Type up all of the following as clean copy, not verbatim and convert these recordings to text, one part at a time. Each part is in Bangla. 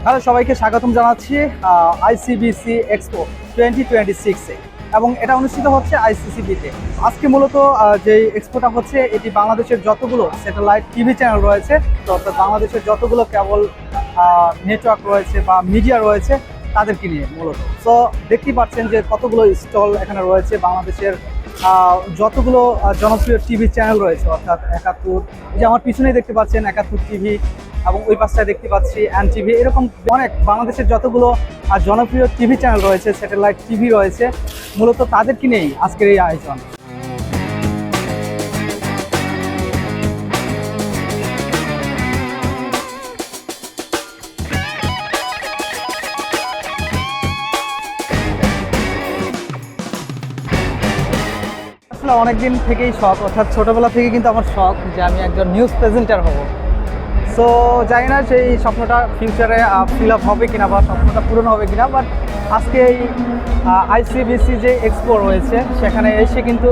হ্যালো, সবাইকে স্বাগতম জানাচ্ছি আইসিবিসি এক্সপো 2026-এ, এবং এটা অনুষ্ঠিত হচ্ছে আইসিসিবিতে। আজকে মূলত যে এক্সপোটা হচ্ছে, এটি বাংলাদেশের যতগুলো স্যাটেলাইট টিভি চ্যানেল রয়েছে, তো অর্থাৎ বাংলাদেশের যতগুলো কেবল নেটওয়ার্ক রয়েছে বা মিডিয়া রয়েছে তাদেরকে নিয়ে মূলত। তো দেখতেই পাচ্ছেন যে কতগুলো স্টল এখানে রয়েছে বাংলাদেশের যতগুলো জনপ্রিয় টিভি চ্যানেল রয়েছে, অর্থাৎ 71, যে আমার পিছনেই দেখতে পাচ্ছেন 71 টিভি, এবং ওই পাশটায় দেখতে পাচ্ছি এন টিভি। এরকম অনেক বাংলাদেশের যতগুলো জনপ্রিয় টিভি চ্যানেল রয়েছে, স্যাটেলাইট টিভি রয়েছে, মূলত তাদেরকে নিয়েই আজকের এই আয়োজন। আসলে অনেকদিন থেকেই শখ, অর্থাৎ ছোটোবেলা থেকে কিন্তু আমার শখ যে আমি একজন নিউজ প্রেজেন্টার হব। সো জানি না সেই স্বপ্নটা ফিউচারে ফিল আপ হবে কিনা বা স্বপ্নটা পূরণ হবে কিনা, বাট আজকে এই আইসিবিসি যে এক্সপো রয়েছে সেখানে এসে কিন্তু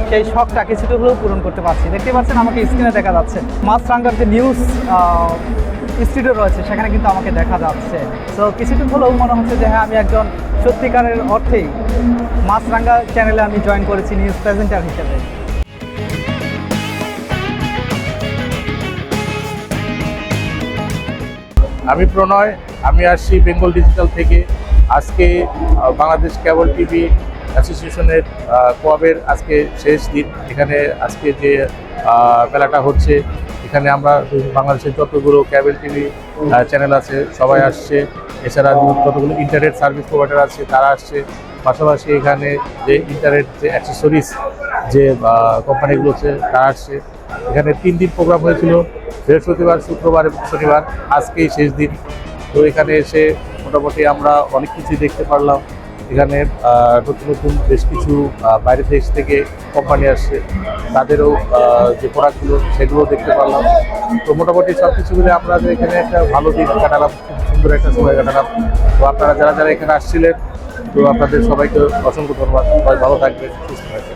সেই শখটা কিছুটা হলেও পূরণ করতে পারছি। দেখতে পাচ্ছেন আমাকে স্ক্রিনে দেখা যাচ্ছে মাছরাঙ্গার যে নিউজ স্টুডিও রয়েছে সেখানে কিন্তু আমাকে দেখা যাচ্ছে। সো কিছুটা হলেও মনে হচ্ছে যে হ্যাঁ, আমি একজন সত্যিকারের অর্থেই মাছরাঙ্গা চ্যানেলে আমি জয়েন করেছি নিউজ প্রেজেন্টার হিসেবে। আমি প্রণয়, আমি আসছি বেঙ্গল ডিজিটাল থেকে। আজকে বাংলাদেশ কেবল টিভি অ্যাসোসিয়েশনের কোয়াবের আজকে শেষ দিন। এখানে আজকে যে মেলাটা হচ্ছে, এখানে আমরা বাংলাদেশের যতগুলো কেবল টিভি চ্যানেল আছে সবাই আসছে, এছাড়া যতগুলো ইন্টারনেট সার্ভিস প্রোভাইডার আছে তারা আসছে। পাশাপাশি এখানে যে ইন্টারনেট যে অ্যাক্সেসরিজ যে কোম্পানিগুলো আছে তারা আসছে। এখানে 3 দিন প্রোগ্রাম হয়েছিল, বৃহস্পতিবার, শুক্রবার এবং শনিবার। আজকেই শেষ দিন। তো এখানে এসে মোটামুটি আমরা অনেক কিছুই দেখতে পারলাম। এখানে নতুন নতুন বেশ কিছু বাইরে দেশ থেকে কোম্পানি আসছে, তাদেরও যে প্রোডাক্টগুলো সেগুলো দেখতে পারলাম। তো মোটামুটি সব কিছু মিলে আমরা এখানে একটা ভালো দিন কাটালাম, খুব সুন্দর একটা সময় কাটালাম। তো আপনারা যারা যারা এখানে আসছিলেন, তো আপনাদের সবাইকে অসংখ্য ধন্যবাদ। সবাই ভালো থাকবেন, সুস্থ থাকবেন।